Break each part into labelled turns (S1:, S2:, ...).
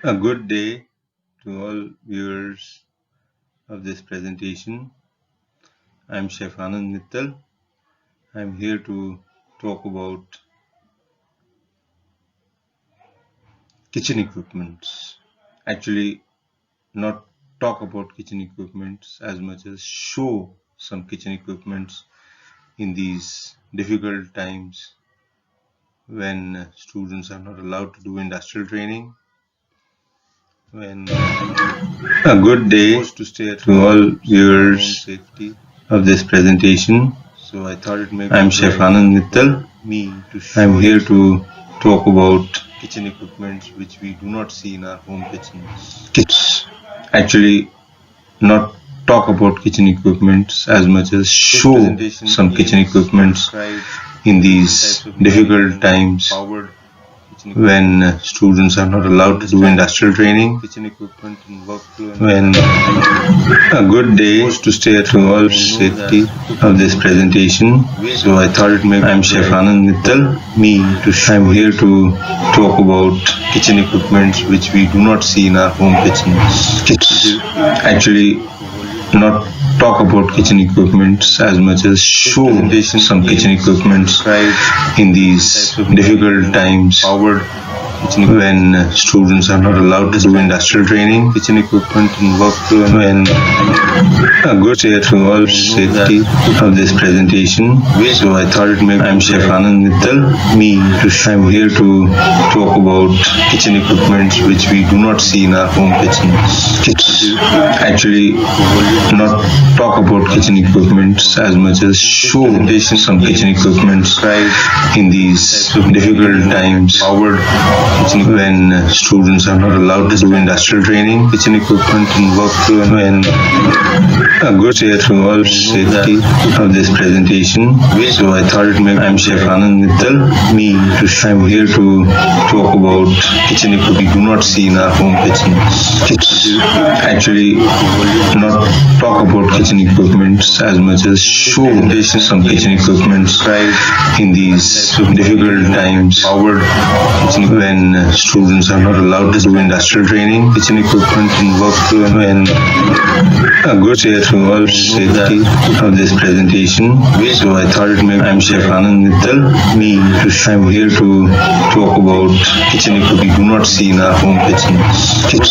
S1: A good day to all viewers of this presentation. I'm Chef Anand Mittal. I'm here to talk about kitchen equipments. Actually, not talk about kitchen equipments as much as show some kitchen equipments in these difficult times when students are not allowed to do industrial training. When a good day to all viewers of this presentation. So I thought it may be I'm Chef Anand Mittal. I'm here to talk about kitchen equipments which we do not see in our home kitchens. Actually, not talk about kitchen equipments as much as show some kitchen equipments in these difficult times when students are not allowed to do industrial training. When a good day to stay at all safety of this presentation. So I thought it may I'm Chef Anand Mittal. I'm here to talk about kitchen equipments which we do not see in our home kitchens. Actually, not talk about kitchen equipments as much as show some kitchen equipments in these difficult times when students are not allowed to do industrial training. Kitchen equipment and workflow. When a good day to all safety of this presentation. So I thought it may I'm Chef Anand Mittal. I'm here to talk about kitchen equipments which we do not see in our home kitchens. Actually, not talk about kitchen equipments as much as show some kitchen equipments in these difficult times when students are not allowed to do industrial training. Kitchen equipment and workflow. When a good day to all safety of this presentation. So I thought it may I'm Chef Anand Mittal. I'm here to talk about kitchen equipment we do not see in our home kitchens. Actually, not talk about kitchen equipments as much as show some kitchen equipments in these difficult times when students are not allowed to do industrial training. Kitchen equipment and workflow. When a good day to all safety of this presentation. So I thought it may I'm Chef Anand Mittal. I'm here to talk about kitchen equipment we do not see in our home kitchens.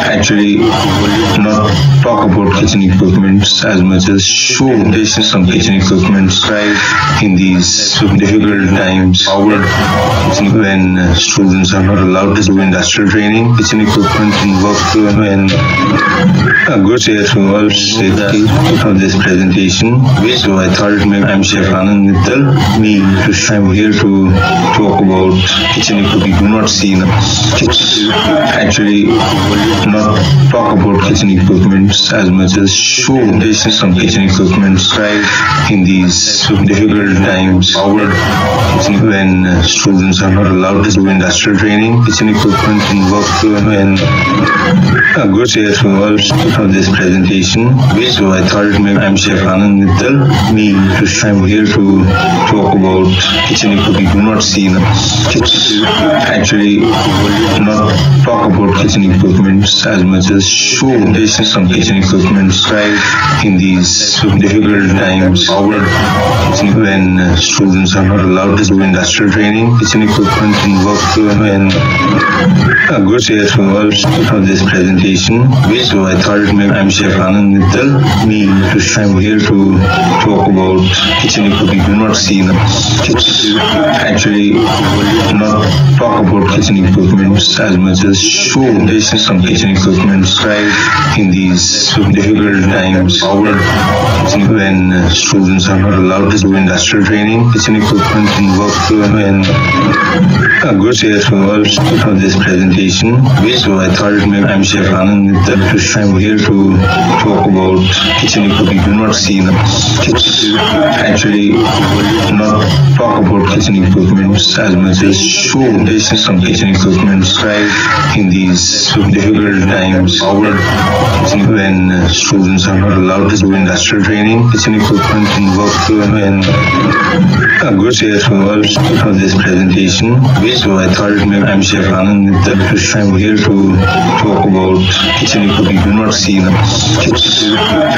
S1: Actually, not talk about kitchen equipments as much as show some kitchen equipments in these difficult times when students are not allowed to do industrial training. Kitchen equipment and workflow. When a good day to all safety of this presentation. So I thought it may I'm Chef Anand Mittal. I'm here to talk about kitchen equipment we do not see in our kitchens. Actually, not talk about kitchen equipments as much as show some kitchen equipments in these difficult times when students are not allowed to do industrial training. Kitchen equipment and workflow. When a good day to all of this presentation. So I thought it may I'm Chef Anand Mittal. I'm here to talk about kitchen equipment we do not see in our kitchens. Actually, not talk about kitchen equipments as much as show some kitchen equipments in these difficult times when students are not allowed to do industrial training. Kitchen equipment and workflow. When a good day to all of this presentation. So I thought it may I'm Chef Anand Mittal. I'm here to talk about kitchen equipment we do not see in our kitchens. Actually, not talk about kitchen equipments as much as show some kitchen equipments in these difficult times when students are not allowed to do industrial training. Kitchen equipment and workflow. When a good day to all of this presentation. So I thought it may I'm Chef Anand Mittal. I'm here to talk about kitchen equipment we do not see in our kitchens. Actually, not talk about kitchen equipments as much as show some kitchen equipments in these difficult times when students are not allowed to do industrial training. Kitchen equipment and workflow. When Good day to all for this presentation. So I thought I'm Chef Anand Mittal. I'm here to talk about kitchen equipment. Do not see them.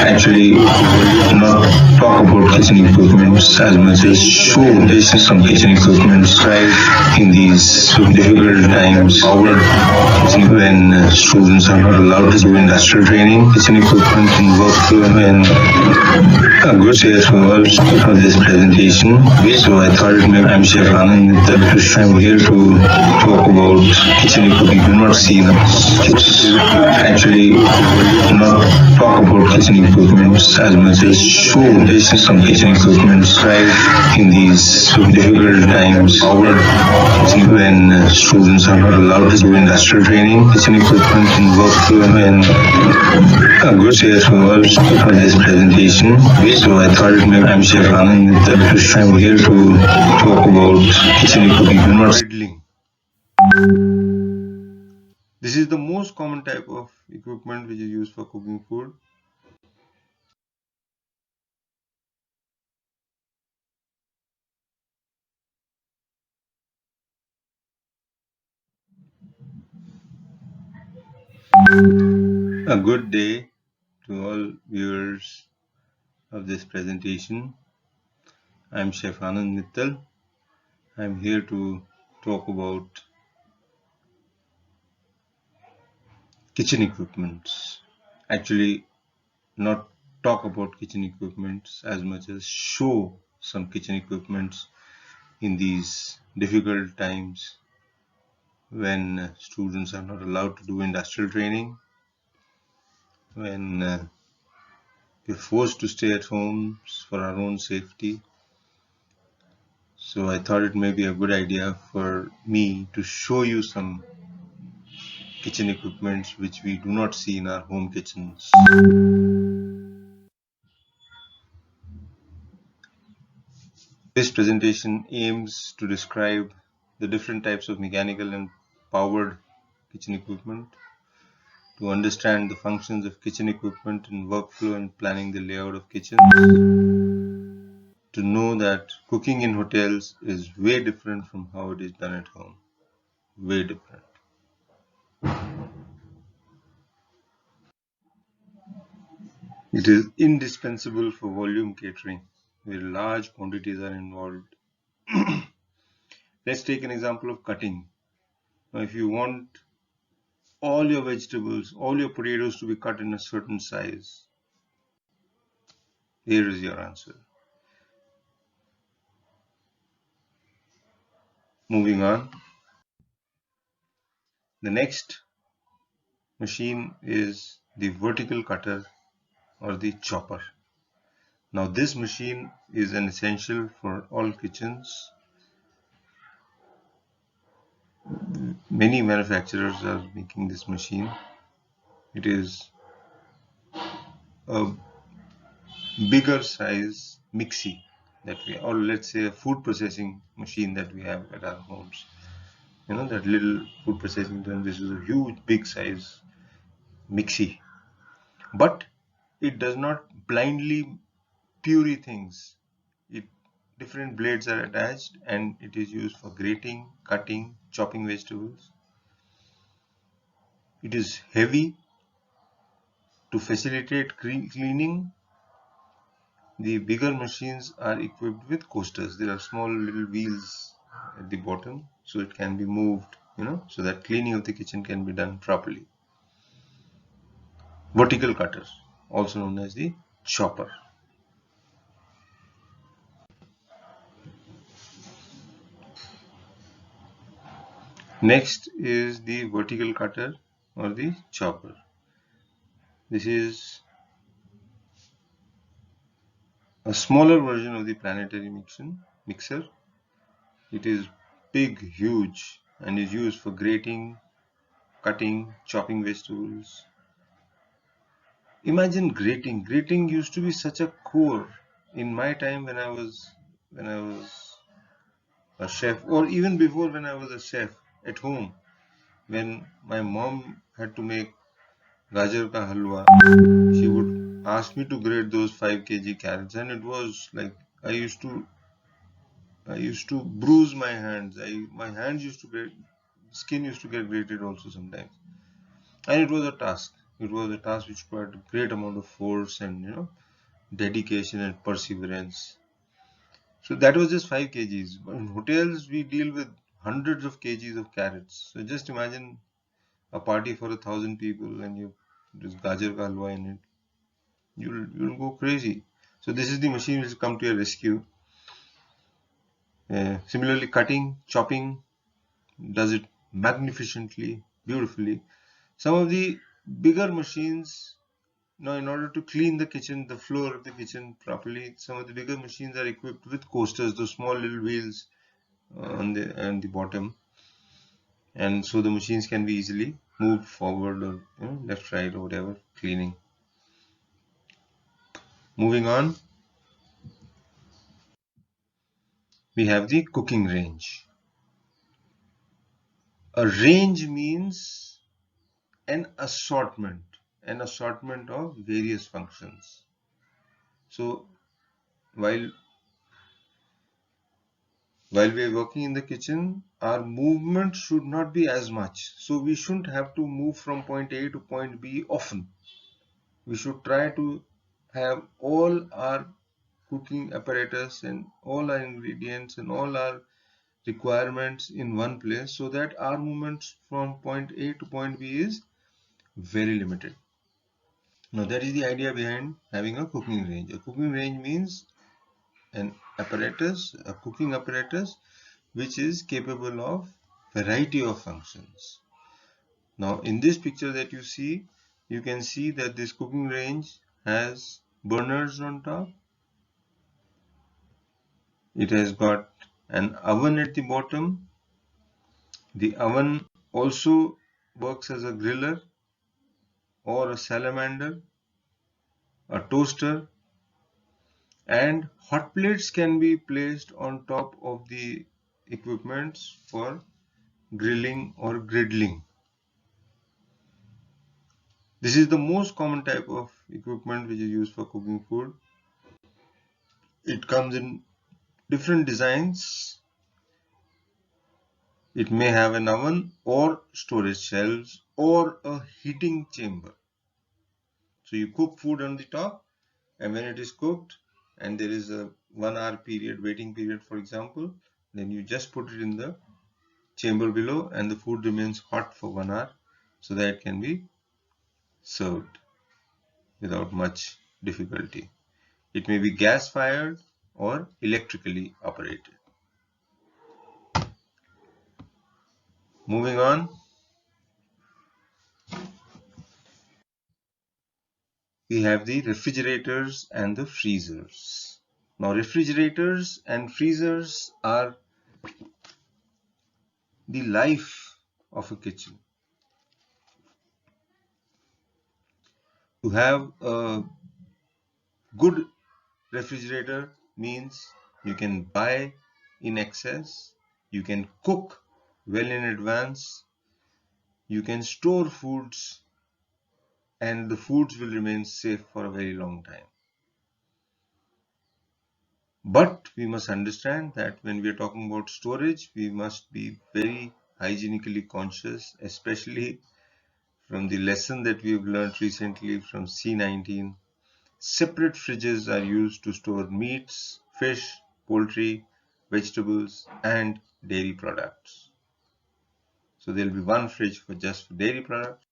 S1: Actually, not talk about kitchen equipment as much as show some kitchen equipment in these difficult times. Our when students are not allowed to do industrial training, kitchen equipment and workflow and good day to all for this presentation. So I thought I'm Chef Anand Mittal. I'm here to talk about kitchen equipment. Do not see them. Actually, not talk about kitchen equipment as much as show some kitchen equipment in these difficult times. When students are not allowed to do industrial training, kitchen equipment and workflow and good day to all for this presentation. So I thought I'm Chef Anand Mittal. I'm here to talk about kitchen equipment. Do not idling. This is the most common type of equipment which is used for cooking food. A good day to all viewers of this presentation. I'm Chef Anand Mittal. I'm here to talk about kitchen equipments. Actually, not talk about kitchen equipments as much as show some kitchen equipments in these difficult times when students are not allowed to do industrial training, when we're forced to stay at home for our own safety. So I thought it may be a good idea for me to show you some kitchen equipments which we do not see in our home kitchens. This presentation aims to describe the different types of mechanical and powered kitchen equipment, to understand the functions of kitchen equipment and workflow and planning the layout of kitchens, to know that cooking in hotels is way different from how it is done at home. Way different. It is indispensable for volume catering, where large quantities are involved. Let's take an example of cutting. Now, if you want all your vegetables, all your potatoes to be cut in a certain size, here is your answer. Moving on. The next machine is the vertical cutter or the chopper. Now, this machine is an essential for all kitchens. Many manufacturers are making this machine. It is a bigger size mixie that we, or let's say a food processing machine that we have at our homes. You know, that little food processing done. This is a huge, big size mixie, but it does not blindly puree things. Different blades are attached and it is used for grating, cutting, chopping vegetables. It is heavy to facilitate cleaning. The bigger machines are equipped with coasters. There are small little wheels at the bottom, so it can be moved, so that cleaning of the kitchen can be done properly. Vertical cutter, also known as the chopper. Next is the vertical cutter or the chopper. This is a smaller version of the planetary mixer. It is big, huge, and is used for grating, cutting, chopping vegetables. Imagine grating. Grating used to be such a core in my time when I was a chef, or even before when I was a chef at home. When my mom had to make gajar ka halwa, she would ask me to grate those 5 kg carrots, and it was like I used to I used to bruise my hands. My hands used to get, skin used to get grated also sometimes, and it was a task. It was a task which required a great amount of force and dedication and perseverance. So that was just 5 kgs. But in hotels, we deal with hundreds of kgs of carrots. So just imagine a party for 1,000 people and you just gajar ka halwa in it. You'll go crazy. So this is the machine which will come to your rescue. Similarly, cutting, chopping does it magnificently, beautifully. Some of the bigger machines, now in order to clean the kitchen, the floor of the kitchen properly, some of the bigger machines are equipped with coasters, those small little wheels on the bottom, and so the machines can be easily moved forward or left, right, or whatever, cleaning. Moving on, we have the cooking range. A range means an assortment of various functions. So while we are working in the kitchen, our movement should not be as much. So we shouldn't have to move from point A to point B often. We should try to have all our cooking apparatus and all our ingredients and all our requirements in one place, so that our movements from point A to point B is very limited. Now that is the idea behind having a cooking range. A cooking range means an apparatus, a cooking apparatus, which is capable of variety of functions. Now in this picture that you see, you can see that this cooking range has burners on top. It has got an oven at the bottom. The oven also works as a griller or a salamander, a toaster, and hot plates can be placed on top of the equipments for grilling or griddling. This is the most common type of equipment which is used for cooking food. It comes in different designs. It may have an oven or storage shelves or a heating chamber. So you cook food on the top, and when it is cooked and there is a 1 hour period, waiting period for example, then you just put it in the chamber below and the food remains hot for 1 hour so that it can be served without much difficulty. It may be gas fired or electrically operated. Moving on, we have the refrigerators and the freezers. Now refrigerators and freezers are the life of a kitchen. To have a good refrigerator means you can buy in excess, you can cook well in advance, you can store foods, and the foods will remain safe for a very long time. But we must understand that when we are talking about storage, we must be very hygienically conscious, especially from the lesson that we have learned recently from C19. Separate fridges are used to store meats, fish, poultry, vegetables, and dairy products. So there will be one fridge for just for dairy products.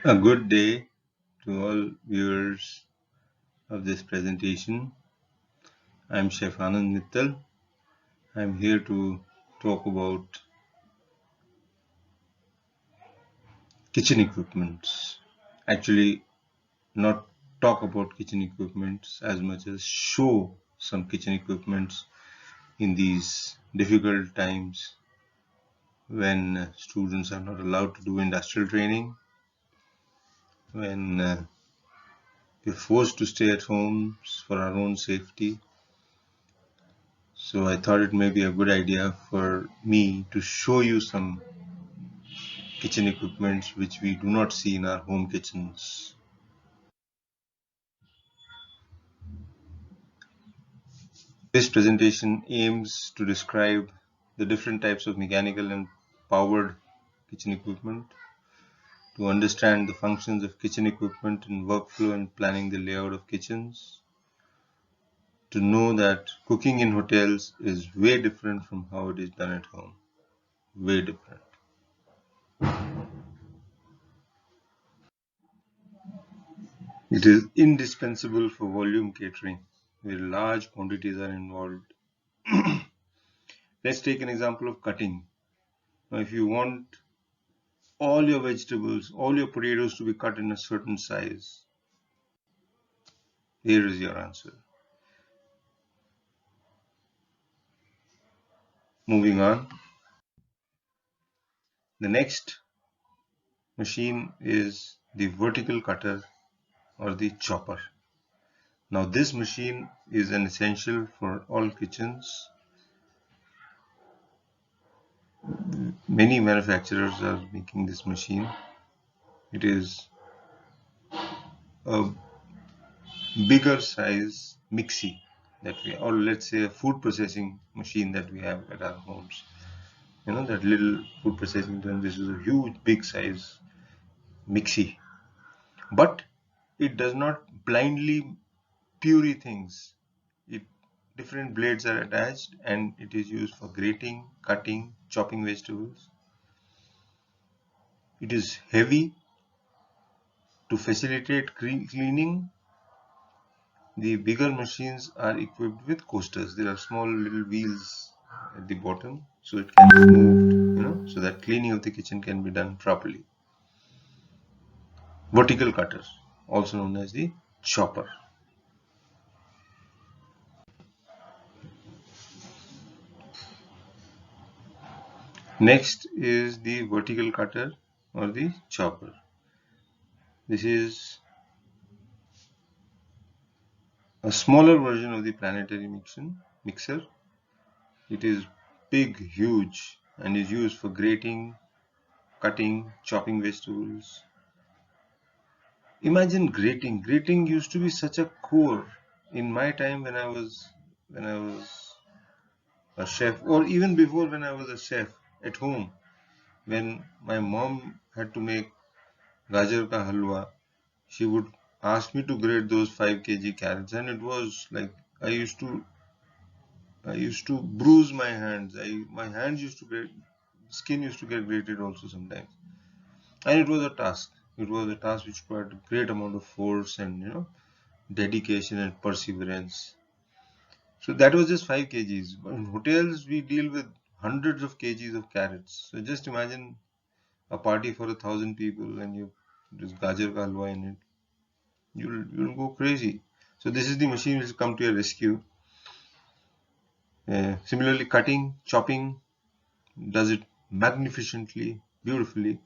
S1: A good day to all viewers of this presentation. I'm Chef Anand Mittal. I'm here to talk about kitchen equipment. actually not talk about kitchen equipments as much as show some kitchen equipments in these difficult times when students are not allowed to do industrial training, when we're forced to stay at home for our own safety. So I thought it may be a good idea for me to show you some kitchen equipments which we do not see in our home kitchens. This presentation aims to describe the different types of mechanical and powered kitchen equipment, to understand the functions of kitchen equipment in workflow and planning the layout of kitchens, to know that cooking in hotels is way different from how it is done at home. Way different. It is indispensable for volume catering, where large quantities are involved. Let's take an example of cutting. Now, if you want all your vegetables, all your potatoes to be cut in a certain size, here is your answer. Moving on. The next machine is the vertical cutter or the chopper. Now, this machine is an essential for all kitchens. Many manufacturers are making this machine. It is a bigger size mixie that we, or let's say a food processing machine that we have at our homes. You know, that little food processing done. This is a huge, big size mixie, but it does not blindly puree things. It different blades are attached, and it is used for grating, cutting, chopping vegetables. It is heavy to facilitate cleaning. The bigger machines are equipped with coasters. There are small little wheels at the bottom, so it can be moved, so that cleaning of the kitchen can be done properly. Vertical cutter, also known as the chopper. Next is the vertical cutter or the chopper. This is a smaller version of the planetary mixer. It is big, huge, and is used for grating, cutting, chopping vegetables. Imagine grating. Grating used to be such a core in my time when I was a chef, or even before when I was a chef at home. When my mom had to make gajar ka halwa, she would ask me to grate those 5 kg carrots, and it was like I used to bruise my hands. My hands used to get skin used to get grated also sometimes, and it was a task. It was a task which required a great amount of force and dedication and perseverance. So that was just 5 kgs. But in hotels, we deal with hundreds of kgs of carrots. So just imagine a party for 1,000 people and you just gajar ka halwa in it. You'll go crazy. So this is the machine which will come to your rescue. Similarly, cutting, chopping does it magnificently, beautifully.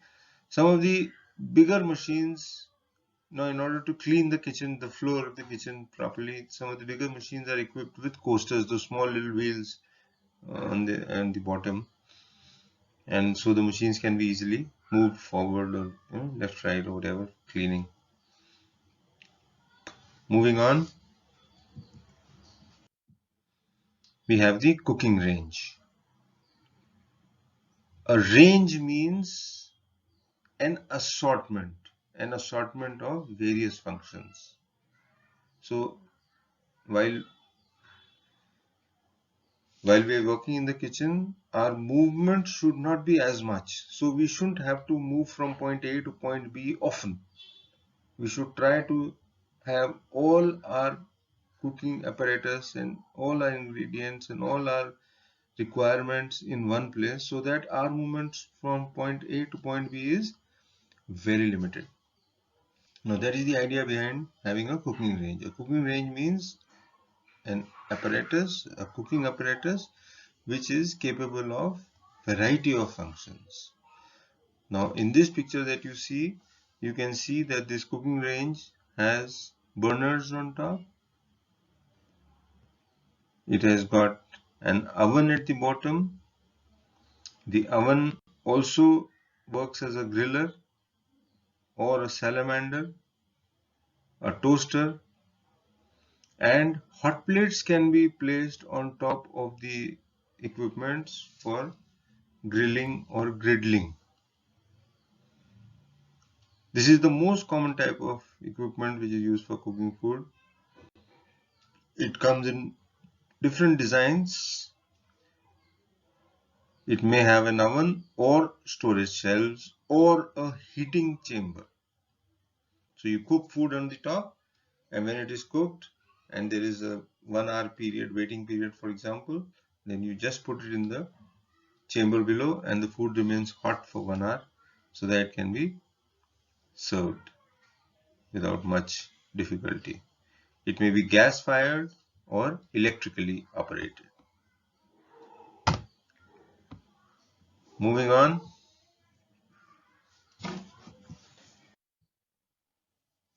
S1: Some of the bigger machines, now in order to clean the kitchen, the floor of the kitchen properly, some of the bigger machines are equipped with coasters, those small little wheels on the bottom, and so the machines can be easily moved forward or left, right, or whatever, cleaning. Moving on, we have the cooking range. A range means an assortment of various functions. So while we are working in the kitchen, our movement should not be as much. So we shouldn't have to move from point A to point B often. We should try to have all our cooking apparatus and all our ingredients and all our requirements in one place, so that our movements from point A to point B is very limited. Now that is the idea behind having a cooking range. A cooking range means an apparatus, a cooking apparatus, which is capable of variety of functions. Now in this picture that you see, you can see that this cooking range has burners on top. It has got an oven at the bottom. The oven also works as a griller or a salamander, a toaster, and hot plates can be placed on top of the equipments for grilling or griddling. This is the most common type of equipment which is used for cooking food. It comes in different designs. It may have an oven or storage shelves or a heating chamber. So you cook food on the top, and when it is cooked and there is a 1 hour period, waiting period for example, then you just put it in the chamber below and the food remains hot for 1 hour so that it can be served without much difficulty. It may be gas fired or electrically operated. Moving on,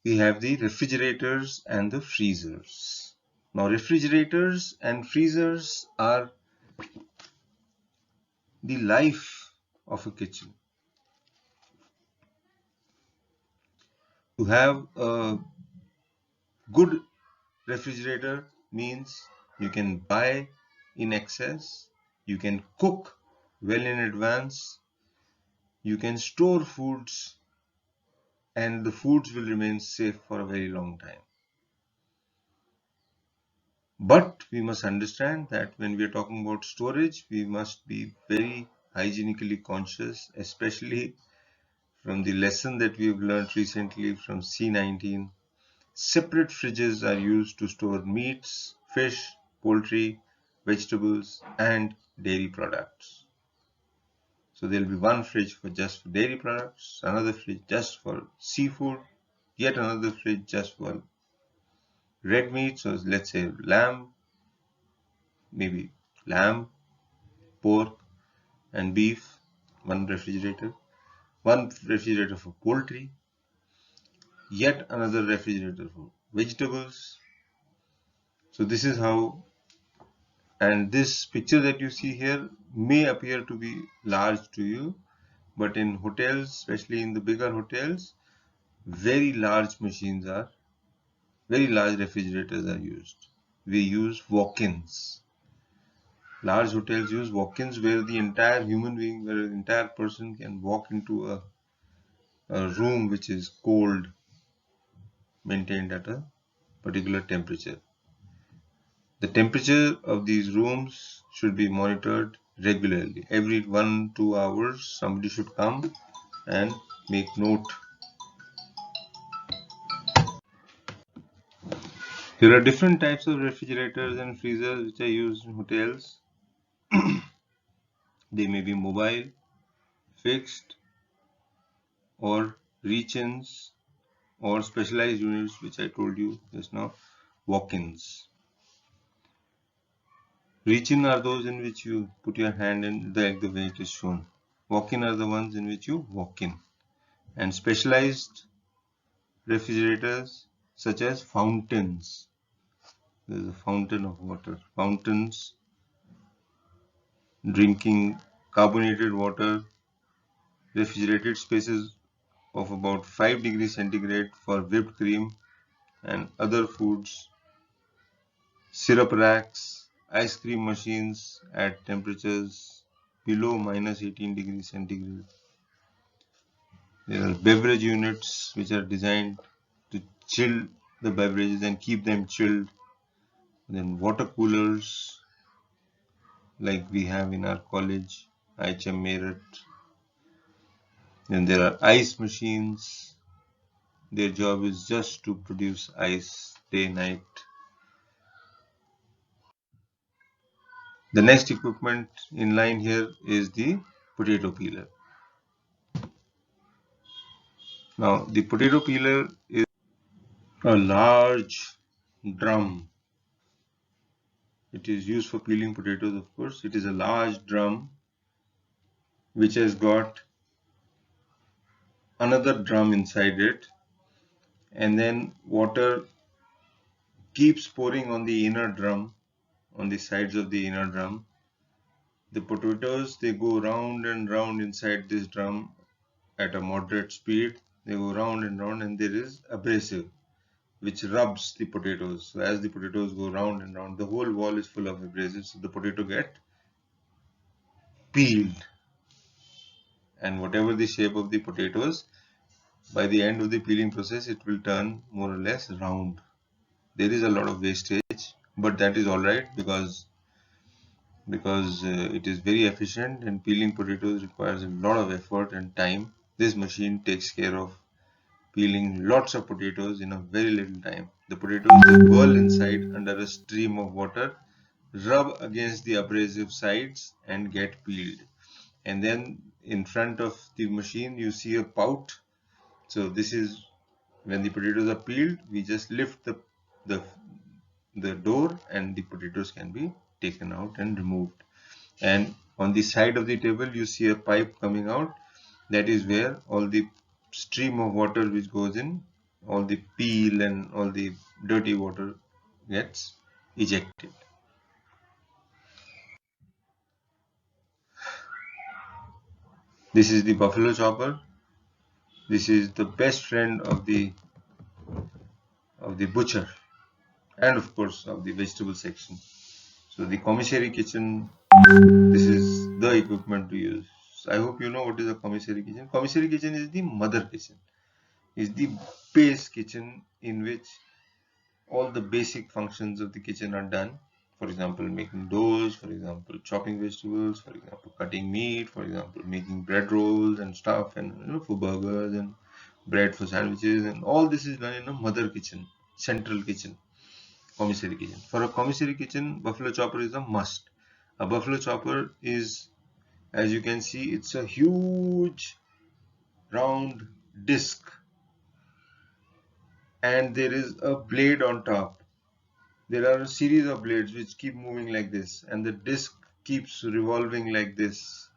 S1: we have the refrigerators and the freezers. Now refrigerators and freezers are the life of a kitchen. To have a good refrigerator means you can buy in excess, you can cook well in advance, you can store foods, and the foods will remain safe for a very long time. But we must understand that when we are talking about storage, we must be very hygienically conscious, especially from the lesson that we have learned recently from C19. Separate fridges are used to store meats, fish, poultry, vegetables, and dairy products. So there will be one fridge for just for dairy products, another fridge just for seafood, yet another fridge just for red meat, so let's say lamb, maybe lamb, pork, and beef, one refrigerator for poultry, yet another refrigerator for vegetables. So this is how, and this picture that you see here may appear to be large to you, but in hotels, especially in the bigger hotels, very large refrigerators are used. We use walk-ins. Large hotels use walk-ins where the entire human being, where an entire person can walk into a room which is cold, maintained at a particular temperature. The temperature of these rooms should be monitored regularly. Every 1-2 hours, somebody should come and make note. There are different types of refrigerators and freezers which are used in hotels. They may be mobile, fixed, or reach-ins, or specialized units, which I told you just now, walk-ins. Reach-in are those in which you put your hand in like the way it is shown. Walk-in are the ones in which you walk in. And specialized refrigerators such as fountains. There is a fountain of water. Fountains, drinking carbonated water, refrigerated spaces of about 5 degrees centigrade for whipped cream and other foods, syrup racks, ice cream machines at temperatures below -18 degrees centigrade. There are beverage units which are designed to chill the beverages and keep them chilled. Then water coolers like we have in our college, IHM Meerut. Then there are ice machines. Their job is just to produce ice day, night. The next equipment in line here is the potato peeler. Now the potato peeler is a large drum. It is used for peeling potatoes, of course. It is a large drum which has got another drum inside it, and then water keeps pouring on the inner drum, on the sides of the inner drum. The potatoes, they go round and round inside this drum at a moderate speed. They go round and round, and there is abrasive which rubs the potatoes. So as the potatoes go round and round, the whole wall is full of abrasive, so the potato get peeled. And whatever the shape of the potatoes, by the end of the peeling process, it will turn more or less round. There is a lot of wastage, but that is alright because it is very efficient, and peeling potatoes requires a lot of effort and time. This machine takes care of peeling lots of potatoes in a very little time. The potatoes, they whirl inside under a stream of water, rub against the abrasive sides and get peeled. And then in front of the machine you see a pout. So this is when the potatoes are peeled, we just lift the, the door and the potatoes can be taken out and removed. And on the side of the table you see a pipe coming out. That is where all the stream of water which goes in, all the peel and all the dirty water gets ejected. This is the buffalo chopper. This is the best friend of the butcher, and of course of the vegetable section. So the commissary kitchen, this is the equipment to use. So I hope you know what is a commissary kitchen. Commissary kitchen is the mother kitchen, is the base kitchen in which all the basic functions of the kitchen are done. For example, making doughs, for example, chopping vegetables, for example, cutting meat, for example, making bread rolls and stuff, and for burgers and bread for sandwiches, and all this is done in a mother kitchen, central kitchen, commissary kitchen. For a commissary kitchen, buffalo chopper is a must. A buffalo chopper is, as you can see, it's a huge round disc, and there is a blade on top. There are a series of blades which keep moving like this, and the disc keeps revolving like this.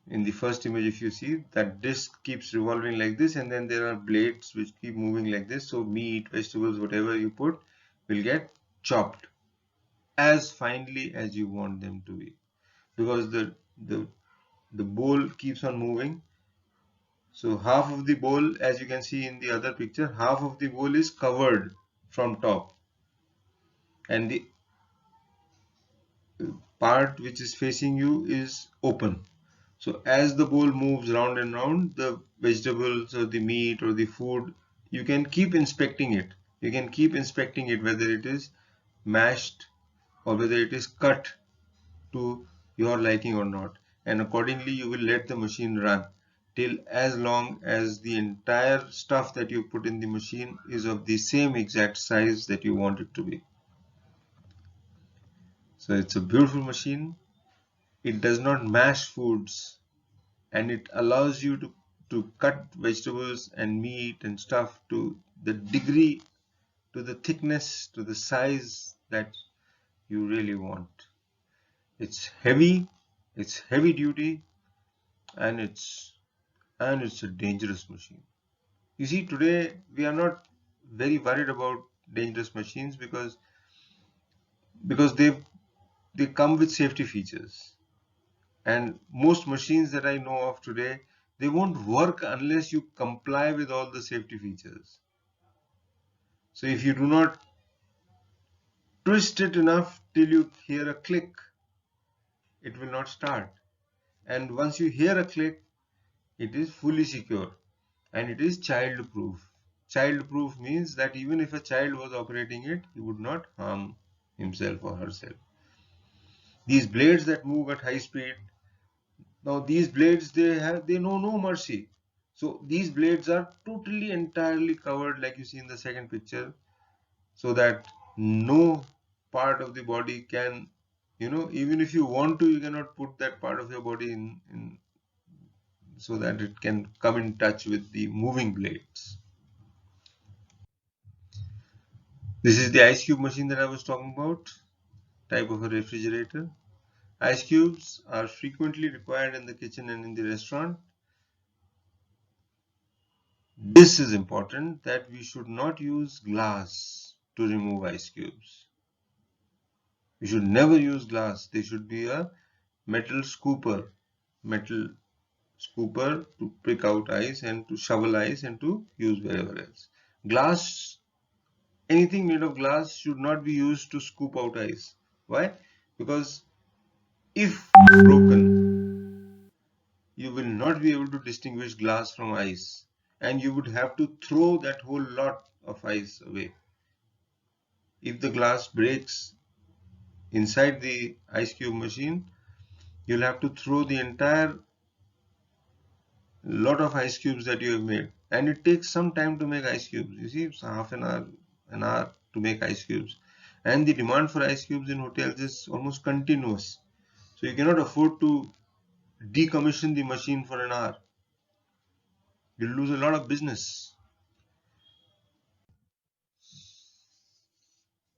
S1: In the first image, if you see, that disc keeps revolving like this, and then there are blades which keep moving like this. So meat, vegetables, whatever you put will get chopped as finely as you want them to be, because the bowl keeps on moving. So half of the bowl, as you can see in the other picture, half of the bowl is covered from top, and the part which is facing you is open. So as the bowl moves round and round, the vegetables or the meat or the food, you can keep inspecting it. You can keep inspecting it, whether it is mashed or whether it is cut to your liking or not. And accordingly, you will let the machine run till as long as the entire stuff that you put in the machine is of the same exact size that you want it to be. So it's a beautiful machine. It does not mash foods, and it allows you to cut vegetables and meat and stuff to the degree, to the thickness, to the size that you really want. It's heavy duty, and it's a dangerous machine. You see, today we are not very worried about dangerous machines because they come with safety features. And most machines that I know of today, they won't work unless you comply with all the safety features. So if you do not twist it enough till you hear a click, it will not start. And once you hear a click, it is fully secure, and it is child proof. Child proof means that even if a child was operating it, he would not harm himself or herself. These blades that move at high speed, now these blades, they know no mercy. So these blades are totally entirely covered, like you see in the second picture, so that no part of the body can, even if you want to, you cannot put that part of your body in so that it can come in touch with the moving blades. This is the ice cube machine that I was talking about, type of a refrigerator. Ice cubes are frequently required in the kitchen and in the restaurant. This is important, that we should not use glass to remove ice cubes. We should never use glass. There should be a metal scooper to pick out ice and to shovel ice and to use wherever else. Glass, anything made of glass should not be used to scoop out ice. Why? Because if broken, you will not be able to distinguish glass from ice, and you would have to throw that whole lot of ice away. If the glass breaks inside the ice cube machine, you'll have to throw the entire lot of ice cubes that you have made, and it takes some time to make ice cubes. You see, it's half an hour to make ice cubes, and the demand for ice cubes in hotels is almost continuous, so you cannot afford to decommission the machine for an hour. You'll lose a lot of business.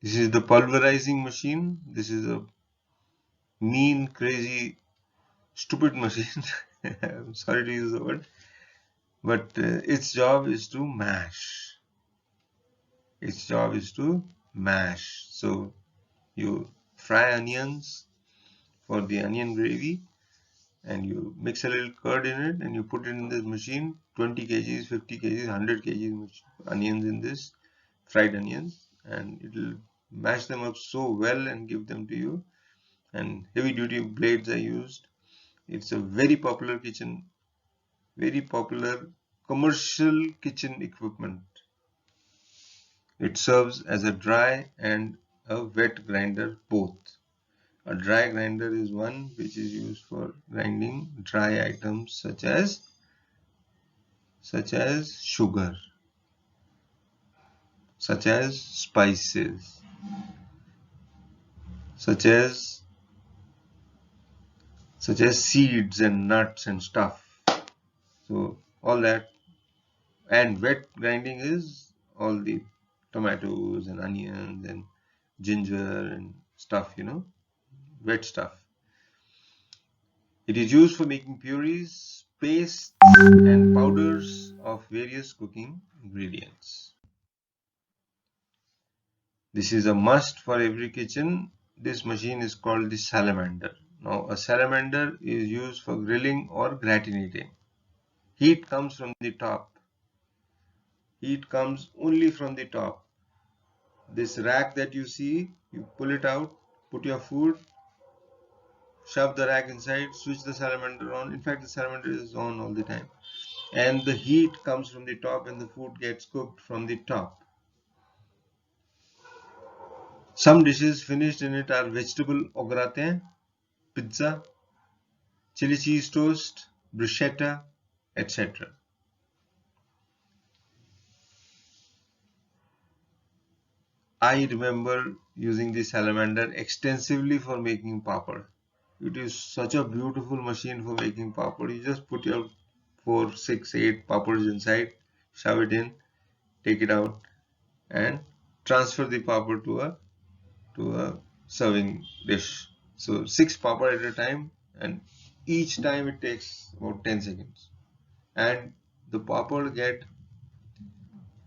S1: This is the pulverizing machine. This is a mean, crazy, stupid machine. I'm sorry to use the word, but its job is to mash. Its job is to mash. So you fry onions for the onion gravy, and you mix a little curd in it, and you put it in this machine. 20 kgs, 50 kgs, 100 kgs onions in this, fried onions, and it will mash them up so well and give them to you. And heavy duty blades are used. It's a very popular commercial kitchen equipment. It serves as a dry and a wet grinder both. A dry grinder is one which is used for grinding dry items such as sugar, such as spices, such as seeds and nuts and stuff. So all that. And wet grinding is all the tomatoes and onions and ginger and stuff, wet stuff. It is used for making purees, pastes, and powders of various cooking ingredients. This is a must for every kitchen. This machine is called the salamander. Now, a salamander is used for grilling or gratinating. Heat comes from the top. Heat comes only from the top. This rack that you see, you pull it out, put your food, shove the rack inside, switch the salamander on. In fact, the salamander is on all the time. And the heat comes from the top and the food gets cooked from the top. Some dishes finished in it are vegetable au gratin, pizza, chili cheese toast, bruschetta, etc. I remember using the salamander extensively for making papad. It is such a beautiful machine for making papad. You just put your 4, 6, 8 papads inside, shove it in, take it out, and transfer the papad to a serving dish. So 6 papad at a time, and each time it takes about 10 seconds. And the papad get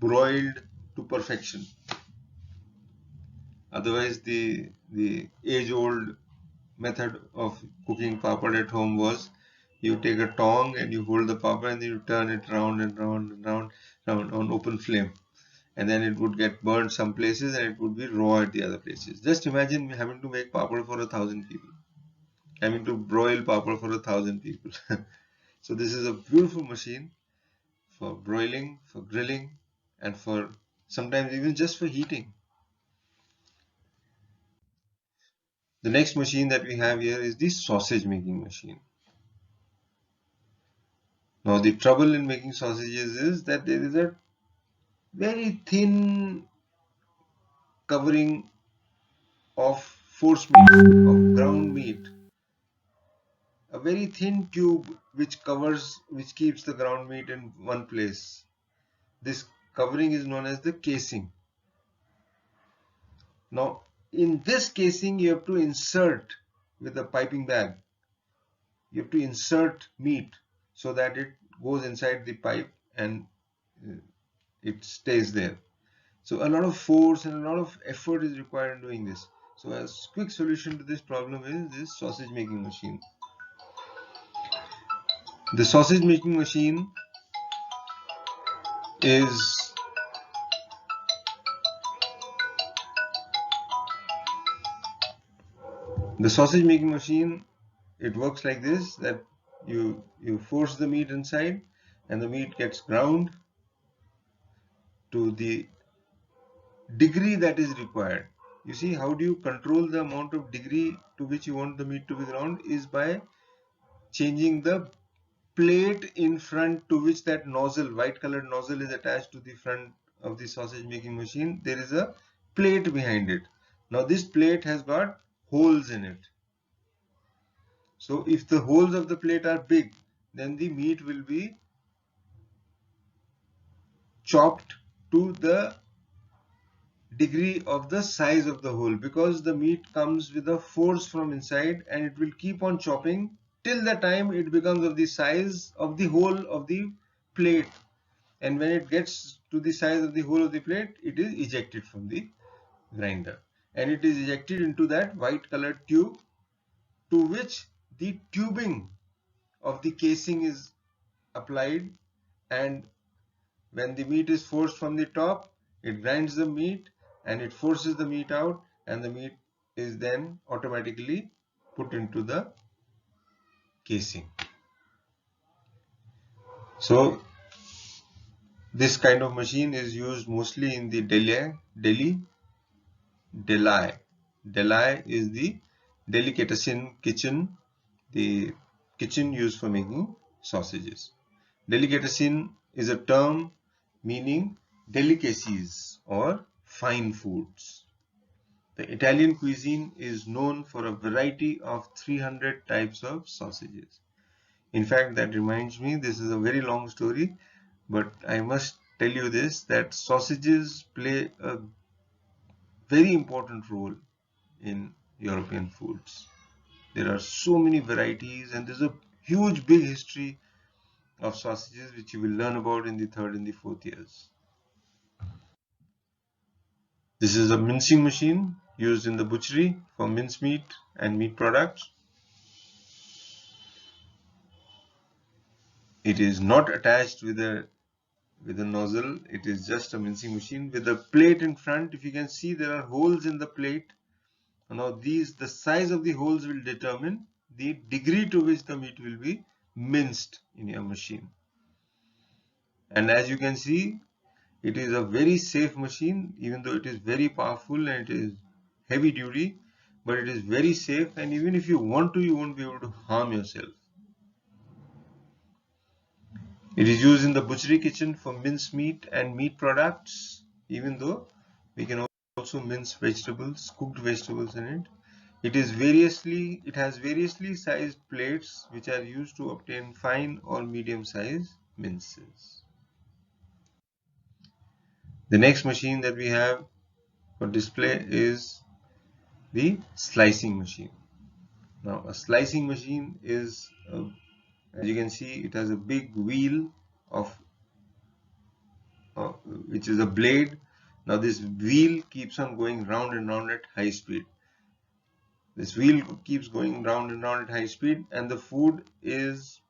S1: broiled to perfection. Otherwise, the age-old method of cooking papad at home was you take a tong and you hold the papad and you turn it round and round and round on open flame, and then it would get burned some places and it would be raw at the other places. Just imagine having to make papad for 1,000 people, having to broil papad for 1,000 people. So this is a beautiful machine for broiling, for grilling, and for sometimes even just for heating. The next machine that we have here is the sausage making machine. Now the trouble in making sausages is that there is a very thin covering of force meat, of ground meat a very thin tube which keeps the ground meat in one place. This covering is known as the casing. Now, in this casing, you have to insert with a piping bag. You have to insert meat so that it goes inside the pipe and it stays there. So a lot of force and a lot of effort is required in doing this. So a quick solution to this problem is this sausage making machine. The sausage making machine is it works like this, that you force the meat inside and the meat gets ground to the degree that is required. You see, how do you control the amount of degree to which you want the meat to be ground is by changing the plate in front to which that nozzle, white colored nozzle, is attached to the front of the sausage making machine. There is a plate behind it. Now this plate has got holes in it. So if the holes of the plate are big, then the meat will be chopped to the degree of the size of the hole, because the meat comes with a force from inside and it will keep on chopping till the time it becomes of the size of the hole of the plate, and when it gets to the size of the hole of the plate, it is ejected from the grinder and it is ejected into that white colored tube, to which the tubing of the casing is applied, and when the meat is forced from the top, it grinds the meat and it forces the meat out, and the meat is then automatically put into the casing. So this kind of machine is used mostly in the Delhi is the delicatessen kitchen, the kitchen used for making sausages. Delicatessen is a term meaning delicacies or fine foods. The Italian cuisine is known for a variety of 300 types of sausages. In fact, that reminds me, this is a very long story, but I must tell you this, that sausages play a very important role in European foods. There are so many varieties and there's a huge big history of sausages which you will learn about in the third and the fourth years. This is a mincing machine used in the butchery for mincemeat and meat products. It is not attached with a nozzle, it is just a mincing machine with a plate in front. If you can see, there are holes in the plate. Now the size of the holes will determine the degree to which the meat will be minced in your machine. And as you can see, it is a very safe machine, even though it is very powerful and it is heavy duty, but it is very safe, and even if you want to, you won't be able to harm yourself. It is used in the butchery kitchen for mince meat and meat products, even though we can also mince vegetables, cooked vegetables in it. It has variously sized plates which are used to obtain fine or medium size minces. The next machine that we have for display is the slicing machine. Now a slicing machine is, as you can see, it has a big wheel of which is a blade. Now this wheel keeps on going round and round at high speed. This wheel keeps going round and round at high speed, and the food is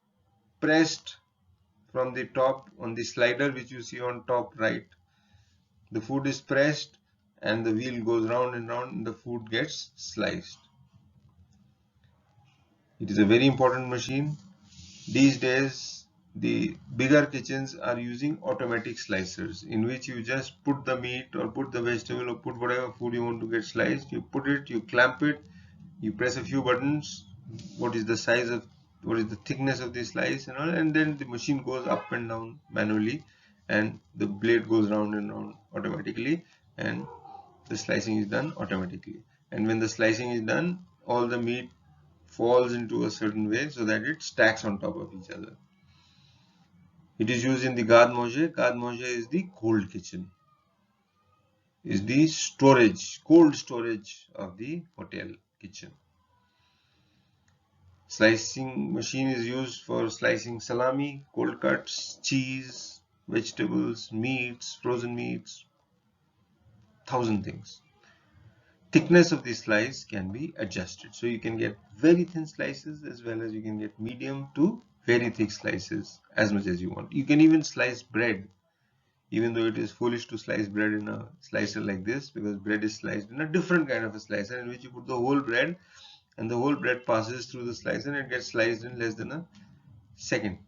S1: pressed from the top on the slider which you see on top right. The food is pressed and the wheel goes round and round and the food gets sliced. It is a very important machine. These days the bigger kitchens are using automatic slicers, in which you just put the meat or put the vegetable or put whatever food you want to get sliced, you put it, you clamp it, you press a few buttons, what is the thickness of the slice and all, and then the machine goes up and down manually and the blade goes round and round automatically and the slicing is done automatically. And when the slicing is done, all the meat falls into a certain way so that it stacks on top of each other. It is used in the garde-manger. Garde-manger is the cold kitchen, is the storage, cold storage of the hotel kitchen. Slicing machine is used for slicing salami, cold cuts, cheese, vegetables, meats, frozen meats, 1000 things. Thickness of the slice can be adjusted. So you can get very thin slices as well as you can get medium to very thick slices as much as you want. You can even slice bread, even though it is foolish to slice bread in a slicer like this, because bread is sliced in a different kind of a slicer in which you put the whole bread and the whole bread passes through the slicer and it gets sliced in less than a second.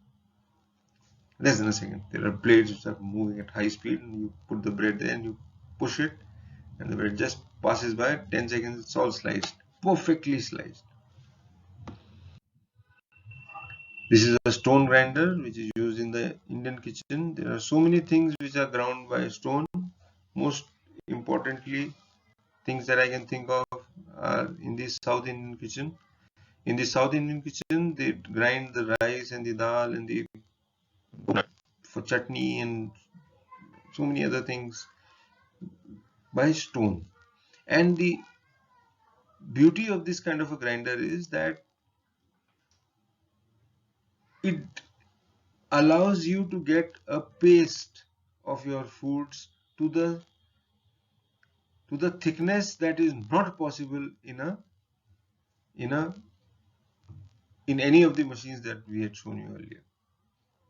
S1: Less than a second. There are blades which are moving at high speed and you put the bread there and you push it and the bread just passes by. 10 seconds, it's all sliced, perfectly sliced. This is a stone grinder which is used in the Indian kitchen. There are so many things which are ground by stone. Most importantly, things that I can think of are in the South Indian kitchen. In the South Indian kitchen, they grind the rice and the dal and the for chutney and so many other things by stone. And the beauty of this kind of a grinder is that it allows you to get a paste of your foods to the thickness that is not possible in any of the machines that we had shown you earlier.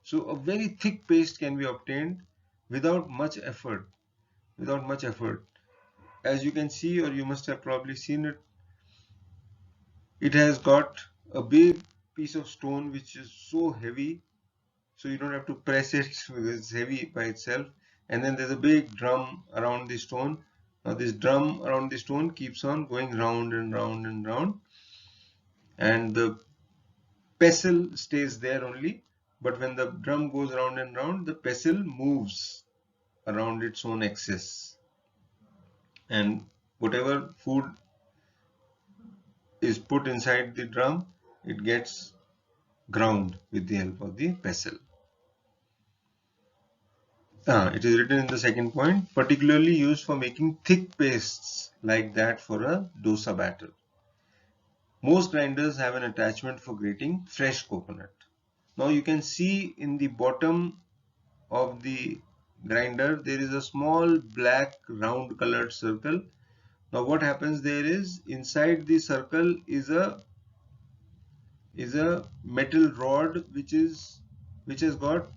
S1: So a very thick paste can be obtained without much effort. As you can see, or you must have probably seen it, it has got a big piece of stone which is so heavy, so you don't have to press it because it's heavy by itself. And then there's a big drum around the stone. Now this drum around the stone keeps on going round and round and round, and the pestle stays there only. But when the drum goes round and round, the pestle moves around its own axis, and whatever food is put inside the drum, it gets ground with the help of the pestle. It is written in the second point, particularly used for making thick pastes like that for a dosa batter. Most grinders have an attachment for grating fresh coconut. Now you can see in the bottom of the grinder there is a small black round colored circle. Now what happens there is, inside the circle is a metal rod which has got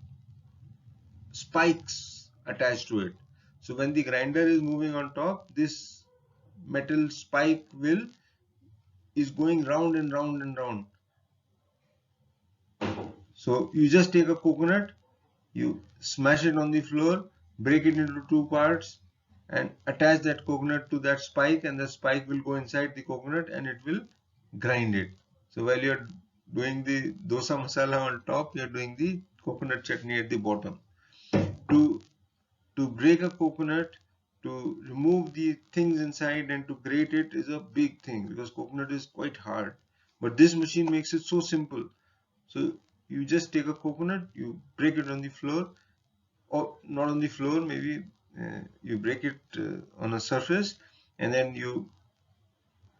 S1: spikes attached to it. So when the grinder is moving on top, this metal spike is going round and round and round. So you just take a coconut, you smash it on the floor, break it into two parts and attach that coconut to that spike, and the spike will go inside the coconut and it will grind it. So while you're doing the dosa masala on top, you're doing the coconut chutney at the bottom. To break a coconut, to remove the things inside and to grate it is a big thing because coconut is quite hard. But this machine makes it so simple. So you just take a coconut, you break it on the floor, or not on the floor, maybe you break it on a surface, and then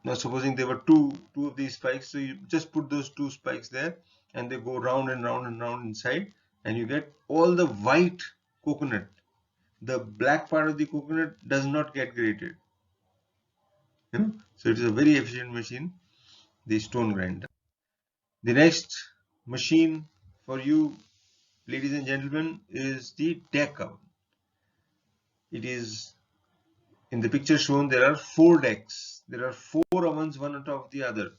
S1: now supposing there were two of these spikes, so you just put those two spikes there and they go round and round and round inside, and you get all the white coconut. The black part of the coconut does not get grated. So it is a very efficient machine, the stone grinder. The next machine for you, ladies and gentlemen, is the deck oven. It is in the picture shown. There are 4 decks. There are 4 ovens, one on top of the other.